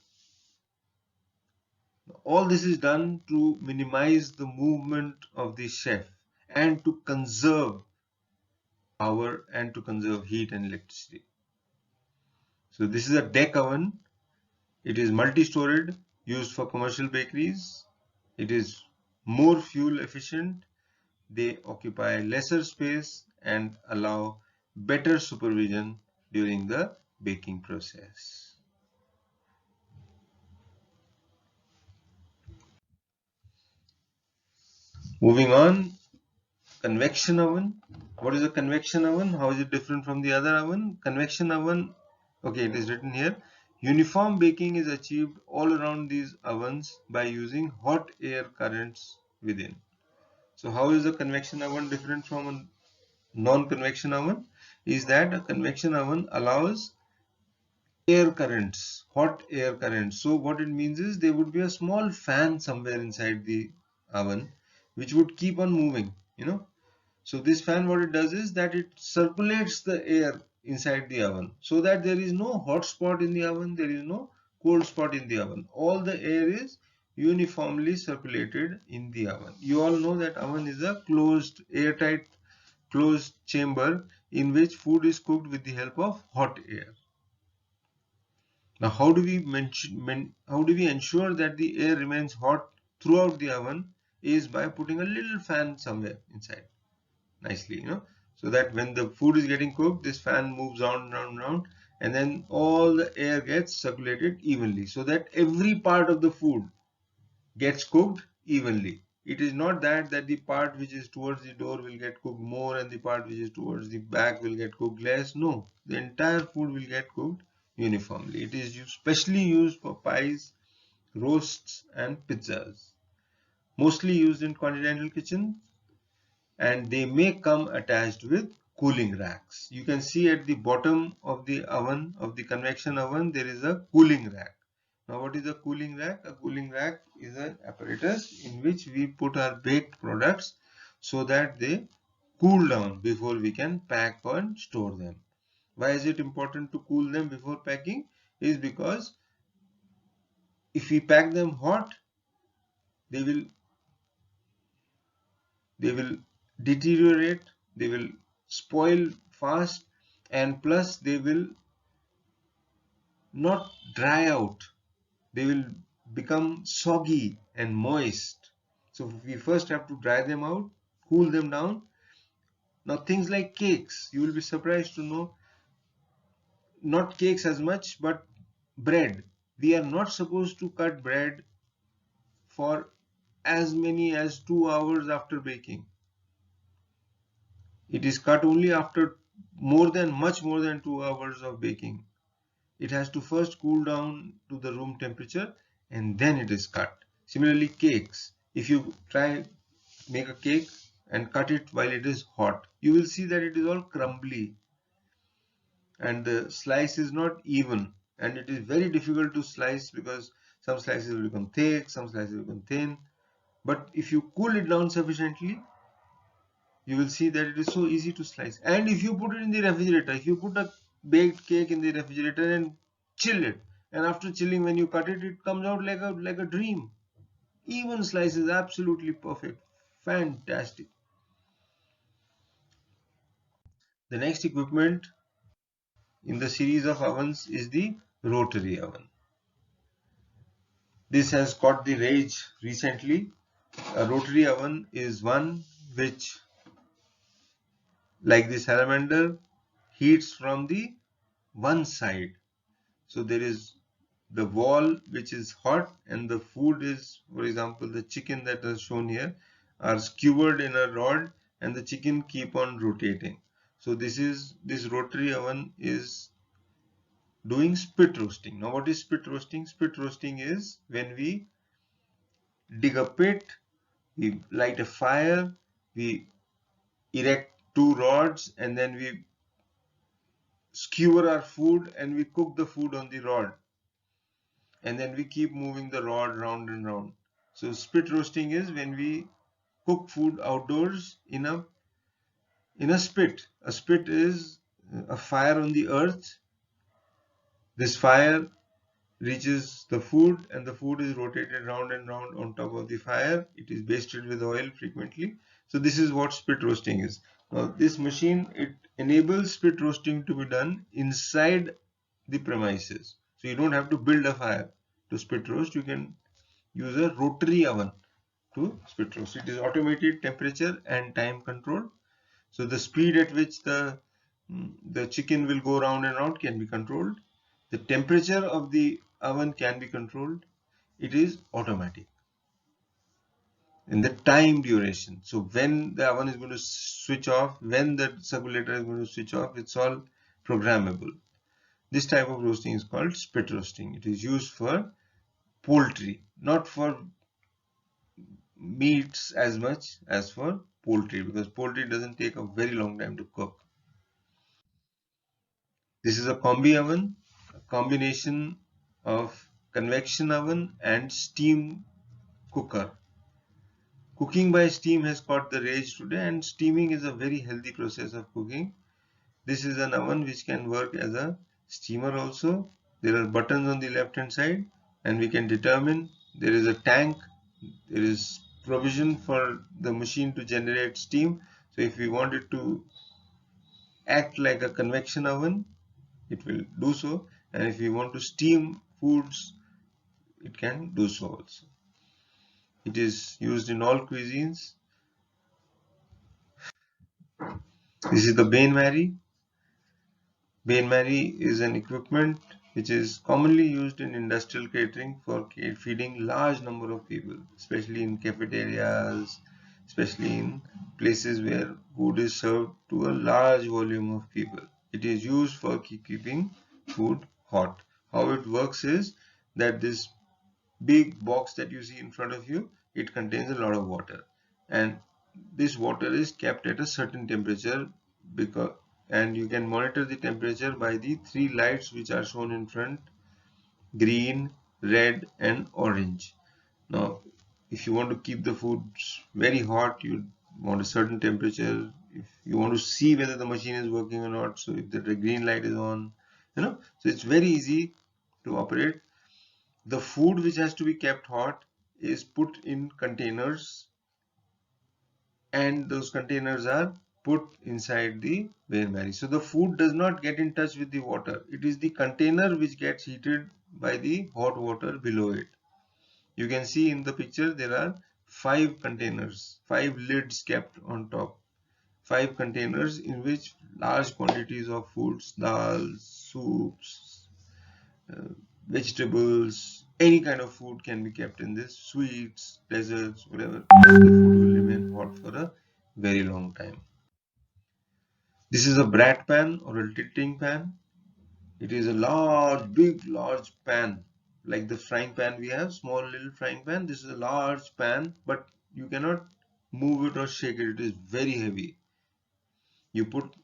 S1: All this is done to minimize the movement of the chef and to conserve power and to conserve heat and electricity. So this is a deck oven. It is multi-storied, used for commercial bakeries. It is more fuel efficient. They occupy lesser space and allow better supervision during the baking process. Moving on, convection oven. What is a convection oven? How is it different from the other oven? Convection oven, okay, it is written here. Uniform baking is achieved all around these ovens by using hot air currents within. So how is a convection oven different from a non-convection oven? Is that a convection oven allows air currents, hot air currents. So what it means is there would be a small fan somewhere inside the oven which would keep on moving, you know. So this fan, what it does is that it circulates the air inside the oven so that there is no hot spot in the oven, there is no cold spot in the oven. All the air is uniformly circulated in the oven. You all know that oven is a closed, airtight, closed chamber in which food is cooked with the help of hot air. Now, how do we ensure that the air remains hot throughout the oven? Is by putting a little fan somewhere inside, nicely, you know, so that when the food is getting cooked, this fan moves round, and then all the air gets circulated evenly, so that every part of the food gets cooked evenly. It is not that the part which is towards the door will get cooked more and the part which is towards the back will get cooked less. No, the entire food will get cooked uniformly. It is specially used for pies, roasts and pizzas. Mostly used in continental kitchens, and they may come attached with cooling racks. You can see at the bottom of the oven, of the convection oven, there is a cooling rack. Now what is a cooling rack? A cooling rack is an apparatus in which we put our baked products so that they cool down before we can pack and store them. Why is it important to cool them before packing? Is because if we pack them hot, they will deteriorate, they will spoil fast, and plus they will not dry out, they will become soggy and moist. So we first have to dry them out, cool them down. Now things like cakes, you will be surprised to know, not cakes as much, but bread. We are not supposed to cut bread for as many as 2 hours after baking. It is cut only after much more than 2 hours of baking. It has to first cool down to the room temperature and then it is cut. Similarly, cakes. If you make a cake and cut it while it is hot, you will see that it is all crumbly and the slice is not even, and it is very difficult to slice because some slices will become thick, some slices will become thin. But if you cool it down sufficiently, you will see that it is so easy to slice. And if you put it in the refrigerator, if you put a baked cake in the refrigerator and chill it, and after chilling, when you cut it, it comes out like a dream. Even slice is absolutely perfect. Fantastic. The next equipment in the series of ovens is the rotary oven. This has caught the rage recently. A rotary oven is one which, like the salamander, heats from the one side. So there is the wall which is hot and the food is, for example, the chicken that is shown here are skewered in a rod and the chicken keep on rotating. So this rotary oven is doing spit roasting. Now what is spit roasting? Spit roasting is when we dig a pit, we light a fire, we erect two rods and then we skewer our food and we cook the food on the rod. And then we keep moving the rod round and round. So spit roasting is when we cook food outdoors in a spit. A spit is a fire on the earth. This fire reaches the food and the food is rotated round and round on top of the fire. It is basted with oil frequently. So this is what spit roasting is. Now this machine, it enables spit roasting to be done inside the premises. So you don't have to build a fire to spit roast. You can use a rotary oven to spit roast. It is automated, temperature and time control. So the speed at which the chicken will go round and round can be controlled. The temperature of the oven can be controlled. It is automatic. in the time duration. So when the oven is going to switch off, when the circulator is going to switch off, it's all programmable. This type of roasting is called spit roasting. It is used for poultry, not for meats as much as for poultry, because poultry doesn't take a very long time to cook. This is a combi oven, a combination of convection oven and steam cooker. Cooking by steam has caught the rage today, and steaming is a very healthy process of cooking. This is an oven which can work as a steamer also. There are buttons on the left hand side, and we can determine there is a tank, there is provision for the machine to generate steam. So if we want it to act like a convection oven, it will do so, and if we want to steam foods, it can do so also. It is used in all cuisines. This is the bain-marie. Bain-marie is an equipment which is commonly used in industrial catering for feeding large number of people, especially in cafeterias, especially in places where food is served to a large volume of people. It is used for keeping food hot. How it works is that this big box that you see in front of you, it contains a lot of water, and this water is kept at a certain temperature, because and you can monitor the temperature by the three lights which are shown in front: green, red and orange. Now if you want to keep the food very hot, you want a certain temperature. If you want to see whether the machine is working or not, so if the green light is on, so it's very easy to operate. The food which has to be kept hot is put in containers, and those containers are put inside the bain-marie. So the food does not get in touch with the water. It is the container which gets heated by the hot water below it. You can see in the picture there are 5 containers, 5 lids kept on top. 5 containers in which large quantities of foods, dals, soups, vegetables, any kind of food can be kept in this, sweets, desserts, whatever, and the food will remain hot for a very long time. This is a brat pan or a tilting pan. It is a large pan, like the frying pan we have, small little frying pan. This is a large pan, but you cannot move it or shake it. It is very heavy. You put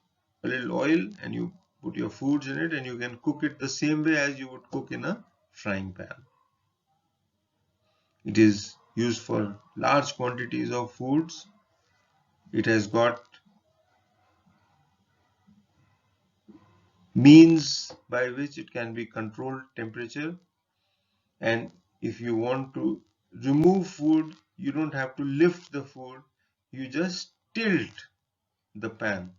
S1: a little oil and you put your foods in it, and you can cook it the same way as you would cook in a frying pan. It is used for large quantities of foods. It has got means by which it can be controlled temperature, and if you want to remove food, you don't have to lift the food, you just tilt the pan.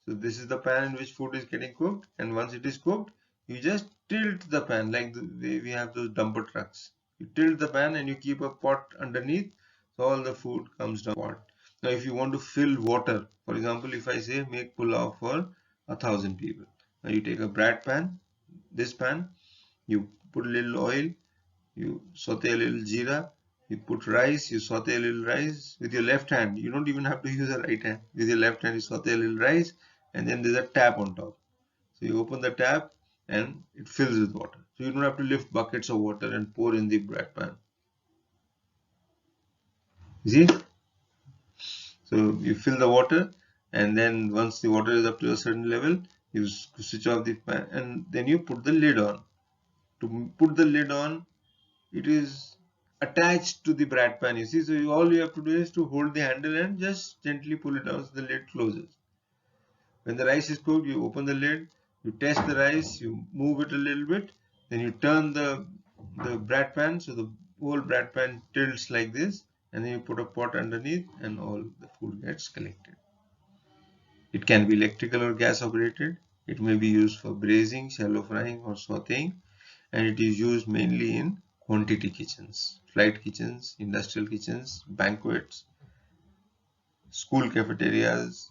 S1: So this is the pan in which food is getting cooked, and once it is cooked, you just tilt the pan like the way we have those dumper trucks. You tilt the pan and you keep a pot underneath, so all the food comes down the pot. Now if you want to fill water, for example, if I say make pulao for 1,000 people, now you take a brat pan, this pan, you put a little oil, you saute a little jeera, you put rice, you saute a little rice with your left hand. You don't even have to use a right hand. With your left hand, you saute a little rice, and then there's a tap on top. So you open the tap and it fills with water. So you don't have to lift buckets of water and pour in the brat pan. You see? So you fill the water, and then once the water is up to a certain level, you switch off the pan, and then you put the lid on. To put the lid on, it is attached to the brat pan, you see. So all you have to do is to hold the handle and just gently pull it down so the lid closes. When the rice is cooked, you open the lid, you test the rice, you move it a little bit, then you turn the brat pan, so the whole brat pan tilts like this, and then you put a pot underneath and all the food gets collected. It can be electrical or gas operated. It may be used for braising, shallow frying or sauteing, and it is used mainly in quantity kitchens, flight kitchens, industrial kitchens, banquets, school cafeterias,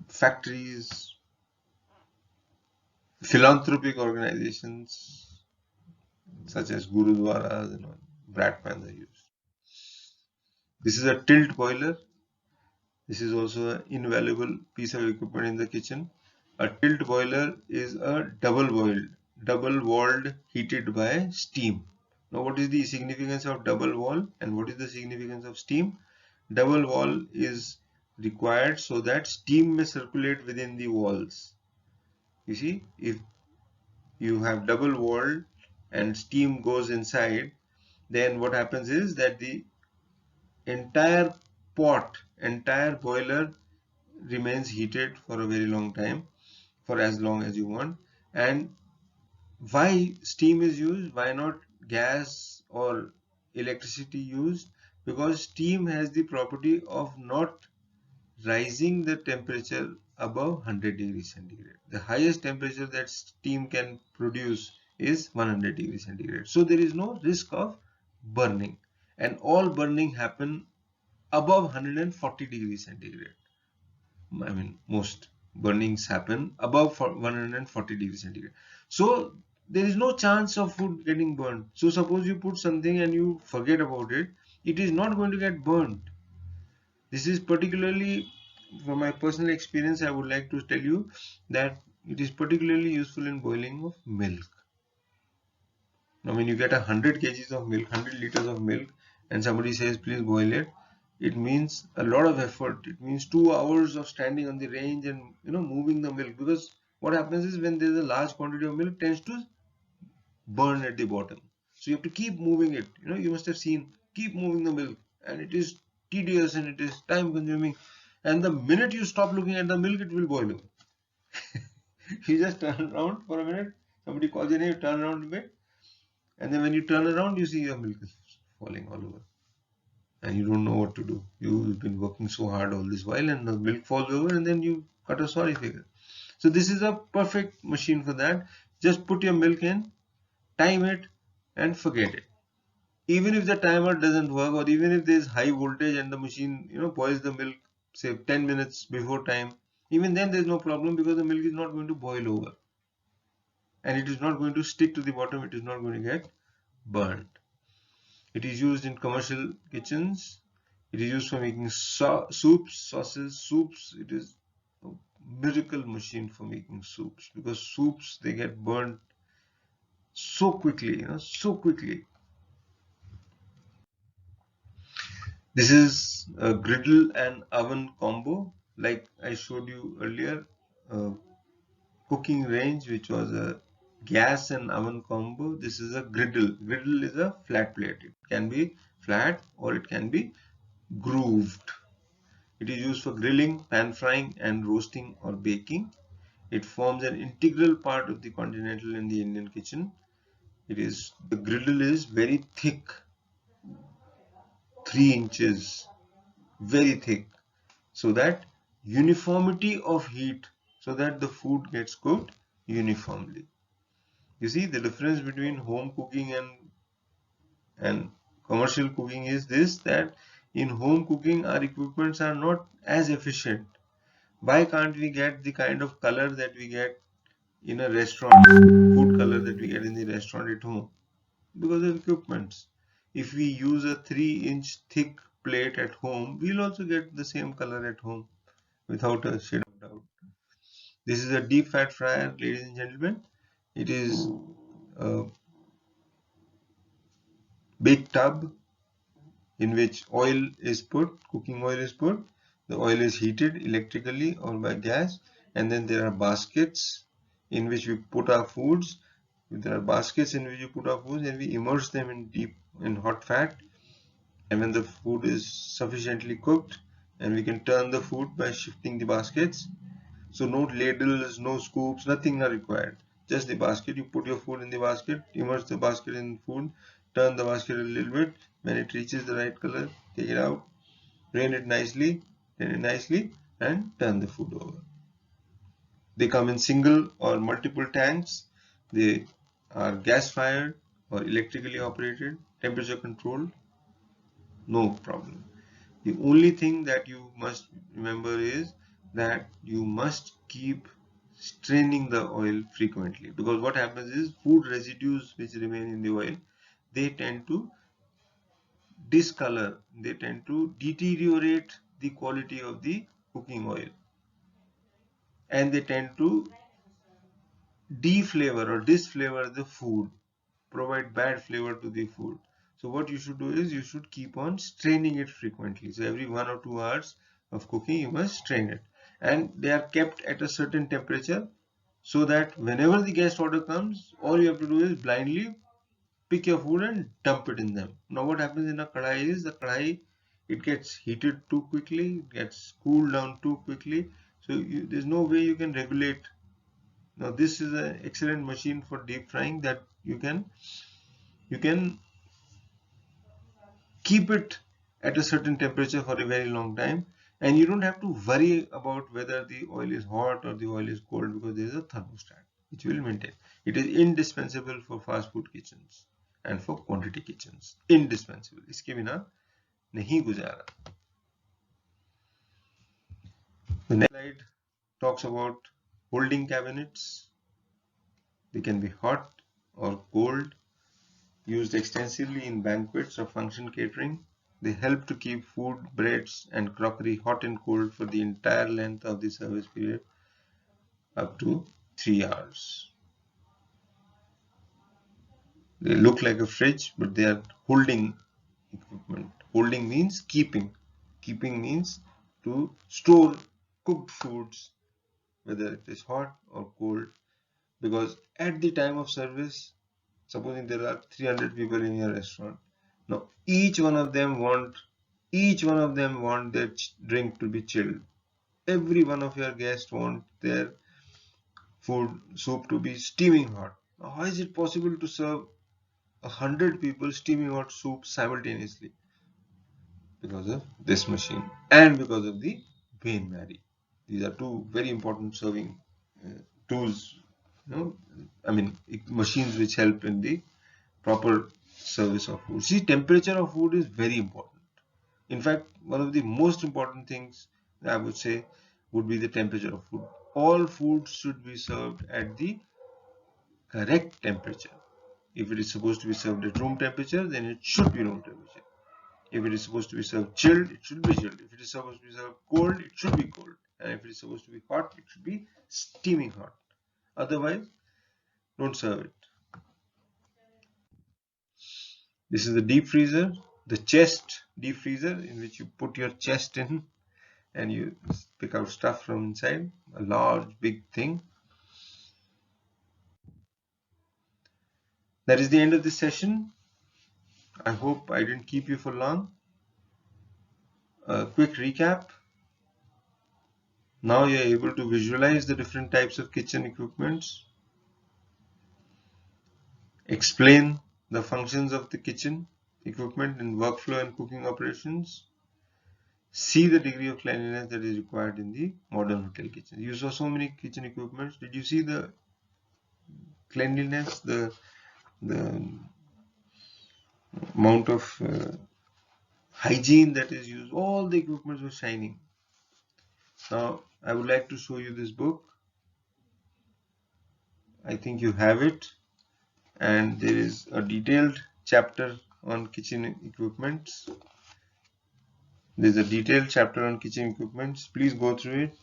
S1: factories, philanthropic organizations such as gurudwaras, and brat pans are used. This is a tilt boiler. This is also an invaluable piece of equipment in the kitchen. A tilt boiler is a double walled heated by steam. Now what is the significance of double wall and what is the significance of steam? Double wall is required so that steam may circulate within the walls. You see, if you have double walled and steam goes inside, then what happens is that the entire entire boiler remains heated for a very long time, for as long as you want. And why steam is used, why not gas or electricity used? Because steam has the property of not rising the temperature above 100 degrees centigrade. The highest temperature that steam can produce is 100 degrees centigrade. So there is no risk of burning, and all burning happen above 140 degrees centigrade. I mean, most burnings happen above 140 degrees centigrade. So there is no chance of food getting burned. So suppose you put something and you forget about it, it is not going to get burned. This is particularly, from my personal experience, I would like to tell you that it is particularly useful in boiling of milk. Now when you get 100 kgs of milk, 100 liters of milk, and somebody says please boil it, it means a lot of effort. It means 2 hours of standing on the range and moving the milk, because what happens is when there is a large quantity of milk, it tends to burn at the bottom. So you have to keep moving it. You must have seen, keep moving the milk, and it is tedious and it is time consuming. And the minute you stop looking at the milk, it will boil over. You just turn around for a minute, somebody calls your name, you turn around a bit, and then when you turn around, you see your milk is falling all over. And you don't know what to do. You've been working so hard all this while and the milk falls over and then you got a sorry figure. So this is a perfect machine for that. Just put your milk in, time it and forget it. Even if the timer doesn't work, or even if there is high voltage and the machine boils the milk say 10 minutes before time, even then there is no problem, because the milk is not going to boil over and it is not going to stick to the bottom, it is not going to get burned. It is used in commercial kitchens. It is used for making soups, sauces, soups. It is a miracle machine for making soups, because soups, they get burned so quickly, so quickly. This is a griddle and oven combo, like I showed you earlier. Cooking range, which was a gas and oven combo. This is a griddle. Griddle is a flat plate. It can be flat or it can be grooved. It is used for grilling, pan frying and roasting or baking. It forms an integral part of the continental and the Indian kitchen. The griddle is very thick, 3 inches, very thick, so that uniformity of heat, so that the food gets cooked uniformly. You see, the difference between home cooking and commercial cooking is this, that in home cooking our equipments are not as efficient. Why can't we get the kind of color that we get in a restaurant, food color that we get in the restaurant at home? Because of equipments. If we use a 3-inch thick plate at home, we'll also get the same color at home without a shade of doubt. This is a deep fat fryer, ladies and gentlemen. It is a big tub in which oil is put, cooking oil is put. The oil is heated electrically or by gas, and then there are baskets in which we put our foods. There are baskets in which we put our foods and we immerse them in hot fat. And when the food is sufficiently cooked, and we can turn the food by shifting the baskets. So no ladles, no scoops, nothing are required. Just the basket. You put your food in the basket, immerse the basket in food, turn the basket a little bit. When it reaches the right color, take it out, drain it nicely, and turn the food over. They come in single or multiple tanks. They are gas fired or electrically operated, temperature controlled, no problem. The only thing that you must remember is that you must keep straining the oil frequently, because what happens is food residues which remain in the oil, they tend to discolor, they tend to deteriorate the quality of the cooking oil, and they tend to deflavor or disflavor the food, provide bad flavor to the food. So what you should do is you should keep on straining it frequently. So every 1 or 2 hours of cooking you must strain it, and they are kept at a certain temperature so that whenever the guest order comes, all you have to do is blindly pick your food and dump it in them. Now what happens in a kadai is the kadai, it gets heated too quickly, it gets cooled down too quickly, so there's no way you can regulate. Now this is an excellent machine for deep frying that you can keep it at a certain temperature for a very long time, and you don't have to worry about whether the oil is hot or the oil is cold, because there is a thermostat which will maintain. It is indispensable for fast food kitchens and for quantity kitchens. Indispensable. इसके बिना नहीं गुजारा. The next slide talks about holding cabinets. They can be hot or cold, used extensively in banquets or function catering. They help to keep food, breads, and crockery hot and cold for the entire length of the service period, up to 3 hours. They look like a fridge, but they are holding equipment. Holding means keeping. Keeping means to store cooked foods, whether it is hot or cold, because at the time of service, supposing there are 300 people in your restaurant, now each one of them want their drink to be chilled. Every one of your guests want their soup to be steaming hot. Now, how is it possible to serve 100 people steaming hot soup simultaneously? Because of this machine and because of the Bain Marie. These are two very important serving tools, machines which help in the proper service of food. See, temperature of food is very important. In fact, one of the most important things I would say would be the temperature of food. All food should be served at the correct temperature. If it is supposed to be served at room temperature, then it should be room temperature. If it is supposed to be served chilled, it should be chilled. If it is supposed to be served cold, it should be cold. And if it is supposed to be hot, it should be steaming hot. Otherwise, don't serve it. This is the deep freezer, the chest deep freezer, in which you put your chest in and you pick out stuff from inside. A large, big thing. That is the end of this session. I hope I didn't keep you for long. A quick recap. Now you are able to visualize the different types of kitchen equipments, explain the functions of the kitchen equipment in workflow and cooking operations, see the degree of cleanliness that is required in the modern hotel kitchen. You saw so many kitchen equipments. Did you see the cleanliness, the amount of hygiene that is used? All the equipments were shining. Now I would like to show you this book. I think you have it, and there is a detailed chapter on kitchen equipments. There's a detailed chapter on kitchen equipments. Please go through it.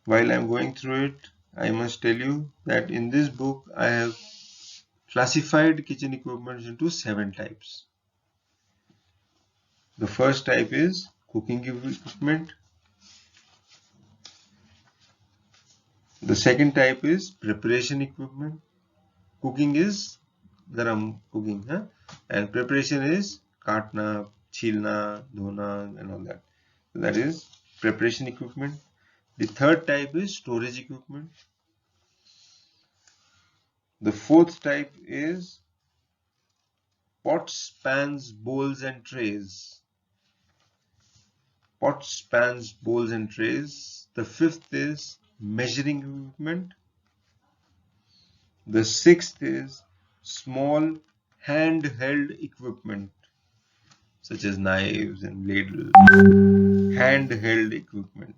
S1: While I'm going through it, I must tell you that in this book I have classified kitchen equipments into 7 types. The first type is cooking equipment. The second type is preparation equipment. Cooking is garam cooking, and preparation is katna, chilna, dhona, and all that. So that is preparation equipment. The third type is storage equipment. The fourth type is pots, pans, bowls, and trays. Pots, pans, bowls, and trays. The fifth is measuring equipment. The sixth is small handheld equipment such as knives and ladles. Handheld equipment.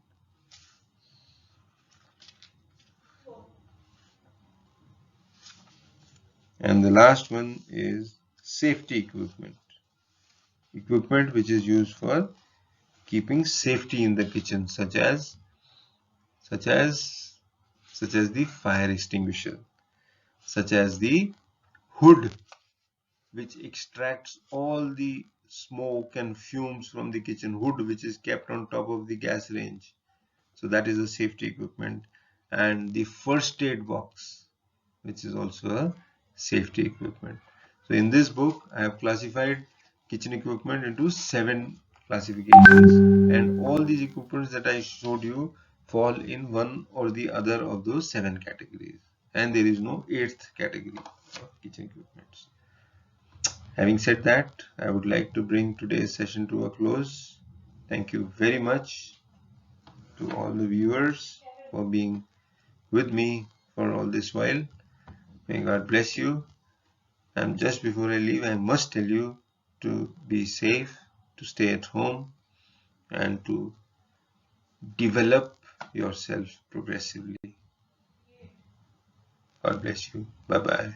S1: And the last one is safety equipment. equipment which is used for keeping safety in the kitchen, such as the fire extinguisher, such as the hood which extracts all the smoke and fumes from the kitchen, hood which is kept on top of the gas range. So that is a safety equipment. And the first aid box, which is also a safety equipment. So in this book, I have classified kitchen equipment into 7 classifications, and all these equipments that I showed you fall in one or the other of those 7 categories, and there is no 8th category of kitchen equipments. Having said that, I would like to bring today's session to a close. Thank you very much to all the viewers for being with me for all this while. May God bless you. And just before I leave, I must tell you to be safe, to stay at home, and to develop yourself progressively. God bless you. Bye bye.